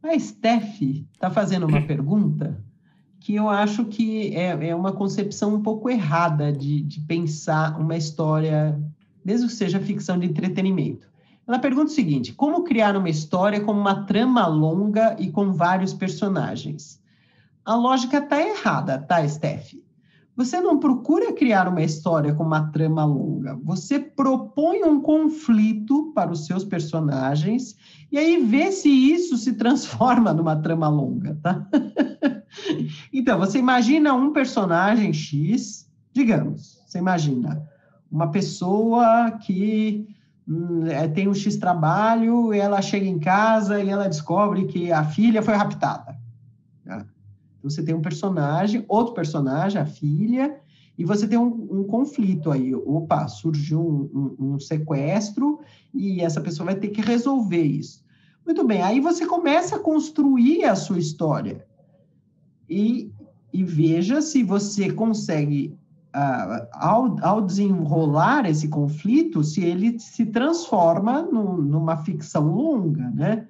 A Steph está fazendo uma pergunta que eu acho que é uma concepção um pouco errada de pensar uma história, mesmo que seja ficção de entretenimento. Ela pergunta o seguinte: como criar uma história com uma trama longa e com vários personagens? A lógica está errada, tá, Steph? Você não procura criar uma história com uma trama longa. Você propõe um conflito para os seus personagens e aí vê se isso se transforma numa trama longa, tá? Então, você imagina um personagem X, digamos, você imagina uma pessoa que tem um X trabalho, ela chega em casa e ela descobre que a filha foi raptada. Tá? Então, você tem um personagem, outro personagem, a filha, e você tem um conflito aí. Opa, surgiu um sequestro e essa pessoa vai ter que resolver isso. Muito bem, aí você começa a construir a sua história. E veja se você consegue, ao desenrolar esse conflito, se ele se transforma numa ficção longa, né?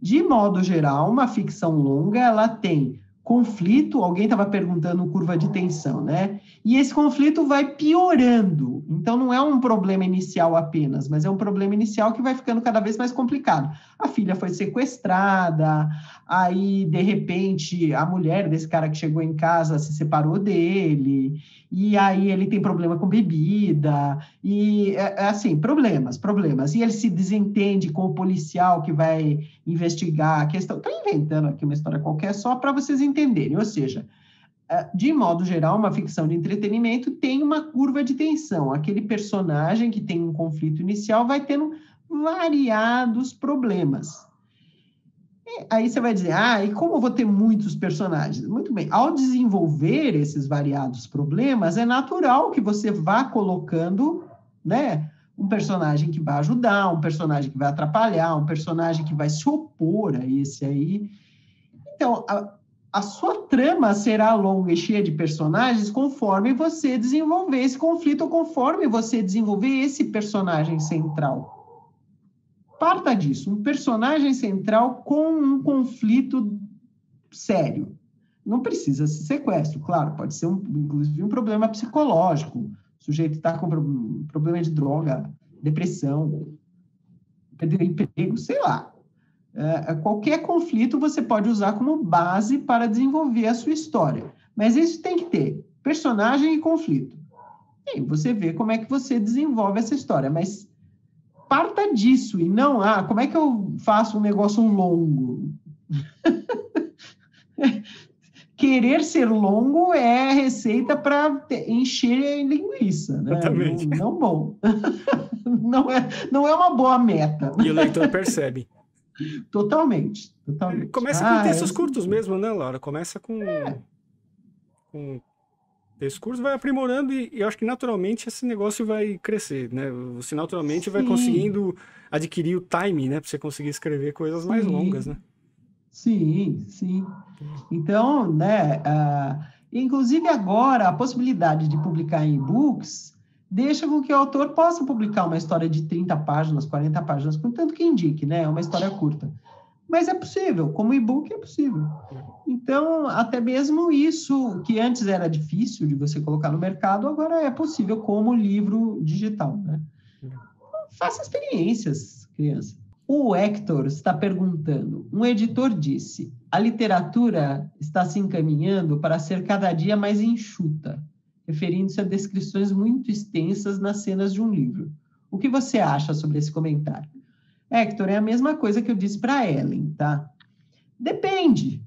De modo geral, uma ficção longa, ela tem conflito, alguém estava perguntando curva de tensão, né? E esse conflito vai piorando. Então, não é um problema inicial apenas, mas é um problema inicial que vai ficando cada vez mais complicado. A filha foi sequestrada, aí, de repente, a mulher desse cara que chegou em casa se separou dele, e aí ele tem problema com bebida, e, assim, problemas. E ele se desentende com o policial que vai investigar a questão. Estou inventando aqui uma história qualquer só para vocês entenderem. Ou seja, de modo geral, uma ficção de entretenimento tem uma curva de tensão. Aquele personagem que tem um conflito inicial vai tendo variados problemas. E aí você vai dizer, e como eu vou ter muitos personagens? Muito bem, ao desenvolver esses variados problemas, é natural que você vá colocando, né, um personagem que vai ajudar, um personagem que vai atrapalhar, um personagem que vai se opor a esse aí. Então, a sua trama será longa e cheia de personagens conforme você desenvolver esse conflito, ou conforme você desenvolver esse personagem central. Parta disso, um personagem central com um conflito sério. Não precisa ser sequestro, claro, pode ser inclusive um problema psicológico. O sujeito está com problema de droga, depressão, perder emprego, sei lá. Qualquer conflito você pode usar como base para desenvolver a sua história. Mas isso tem que ter personagem e conflito. E você vê como é que você desenvolve essa história. Mas parta disso e não, como é que eu faço um negócio longo? Querer ser longo é receita para encher linguiça, né? Exatamente. Não bom. Não é uma boa meta. E o leitor percebe. Totalmente. Começa com textos curtos mesmo, né, Laura? Começa com textos curtos, vai aprimorando e eu acho que naturalmente esse negócio vai crescer, né? Você naturalmente vai conseguindo adquirir o time, né? Para você conseguir escrever coisas mais longas, né? Sim. Então, né, inclusive agora, a possibilidade de publicar em e-books deixa com que o autor possa publicar uma história de 30 páginas, 40 páginas, contanto que indique, né? É uma história curta. Mas é possível, como e-book é possível. Então, até mesmo isso, que antes era difícil de você colocar no mercado, agora é possível como livro digital, né? Faça experiências, criança. O Hector está perguntando, um editor disse, a literatura está se encaminhando para ser cada dia mais enxuta, referindo-se a descrições muito extensas nas cenas de um livro. O que você acha sobre esse comentário? Hector, é a mesma coisa que eu disse para a Ellen, tá? Depende.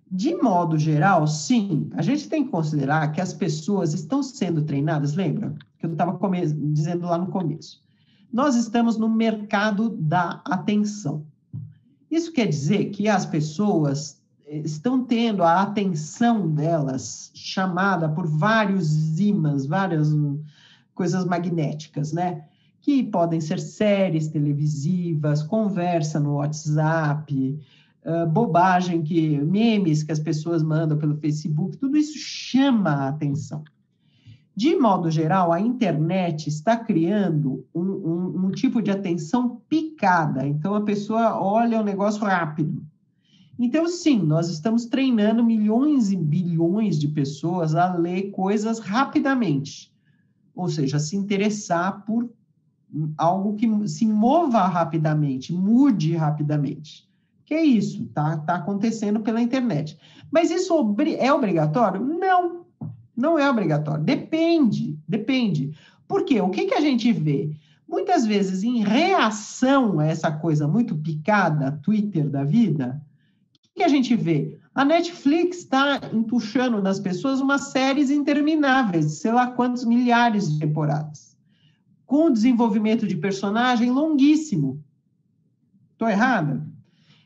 De modo geral, sim, a gente tem que considerar que as pessoas estão sendo treinadas, lembra? Que eu estava dizendo lá no começo. Nós estamos no mercado da atenção. Isso quer dizer que as pessoas estão tendo a atenção delas chamada por vários ímãs, várias coisas magnéticas, né? Que podem ser séries televisivas, conversa no WhatsApp, bobagem, memes que as pessoas mandam pelo Facebook, tudo isso chama a atenção. De modo geral, a internet está criando um tipo de atenção picada. Então, a pessoa olha o negócio rápido. Então, sim, nós estamos treinando milhões e bilhões de pessoas a ler coisas rapidamente. Ou seja, se interessar por algo que se mova rapidamente, mude rapidamente. Que é isso, tá acontecendo pela internet. Mas isso é obrigatório? Não. Não é obrigatório. Depende. Por quê? O que a gente vê? Muitas vezes, em reação a essa coisa muito picada, Twitter da vida, o que a gente vê? A Netflix está entuchando nas pessoas umas séries intermináveis, sei lá quantos milhares de temporadas, com desenvolvimento de personagem longuíssimo. Estou errada?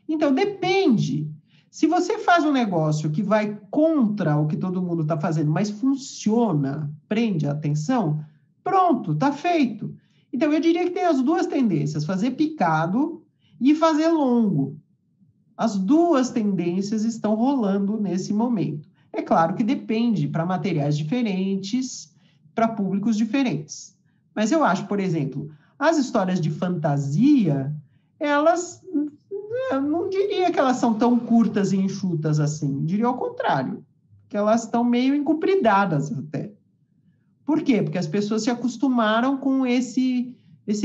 Então, depende. Se você faz um negócio que vai contra o que todo mundo está fazendo, mas funciona, prende a atenção, pronto, está feito. Então, eu diria que tem as duas tendências, fazer picado e fazer longo. As duas tendências estão rolando nesse momento. É claro que depende para materiais diferentes, para públicos diferentes. Mas eu acho, por exemplo, as histórias de fantasia, elas... Eu não diria que elas são tão curtas e enxutas assim. Diria ao contrário, que elas estão meio encumpridadas até. Por quê? Porque as pessoas se acostumaram com esse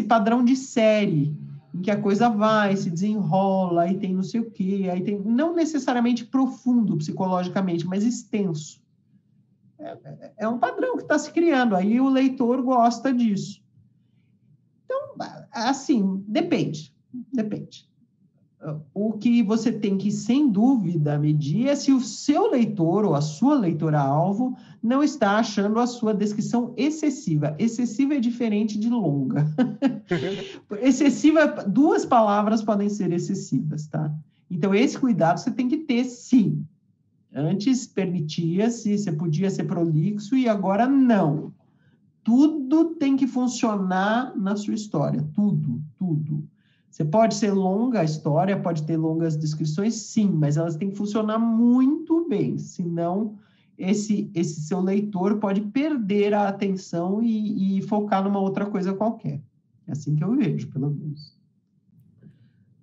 padrão de série, em que a coisa vai, se desenrola, aí tem não sei o quê, aí tem, não necessariamente profundo psicologicamente, mas extenso. É um padrão que está se criando, aí o leitor gosta disso. Então, assim, depende. O que você tem que, sem dúvida, medir é se o seu leitor ou a sua leitora-alvo não está achando a sua descrição excessiva. Excessiva é diferente de longa. Excessiva, 2 palavras podem ser excessivas, tá? Então, esse cuidado você tem que ter, sim. Antes permitia-se, você podia ser prolixo e agora não. Tudo tem que funcionar na sua história, tudo. Você pode ser longa a história, pode ter longas descrições, sim, mas elas têm que funcionar muito bem, senão esse seu leitor pode perder a atenção e focar numa outra coisa qualquer. É assim que eu vejo, pelo menos.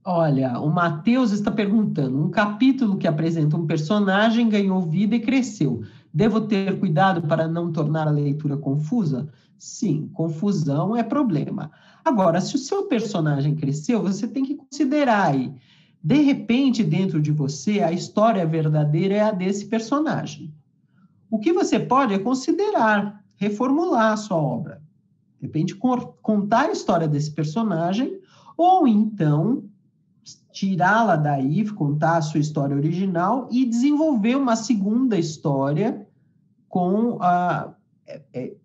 Olha, o Matheus está perguntando, um capítulo que apresenta um personagem ganhou vida e cresceu. Devo ter cuidado para não tornar a leitura confusa? Sim, confusão é problema. Agora, se o seu personagem cresceu, você tem que considerar aí. De repente, dentro de você, a história verdadeira é a desse personagem. O que você pode é considerar, reformular a sua obra. De repente, contar a história desse personagem, ou então tirá-la daí, contar a sua história original e desenvolver uma segunda história com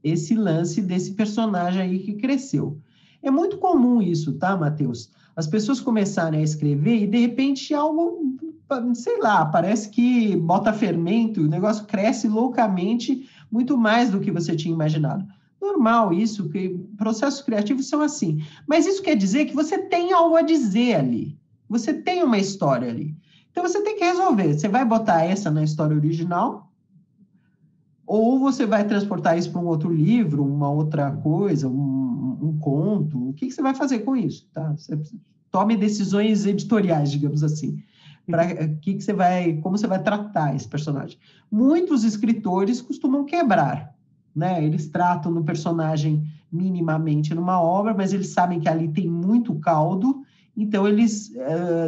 esse lance desse personagem aí que cresceu. É muito comum isso, tá, Matheus? As pessoas começarem a escrever e, de repente, algo, sei lá, parece que bota fermento, o negócio cresce loucamente, muito mais do que você tinha imaginado. Normal isso, que processos criativos são assim. Mas isso quer dizer que você tem algo a dizer ali. Você tem uma história ali. Então, você tem que resolver. Você vai botar essa na história original ou você vai transportar isso para um outro livro, uma outra coisa, um conto? O que você vai fazer com isso? Tá? Você tome decisões editoriais, digamos assim. Como você vai tratar esse personagem? Muitos escritores costumam quebrar, né? Eles tratam no personagem minimamente numa obra, mas eles sabem que ali tem muito caldo, então eles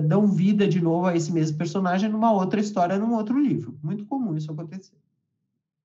dão vida de novo a esse mesmo personagem numa outra história, num outro livro. Muito comum isso acontecer.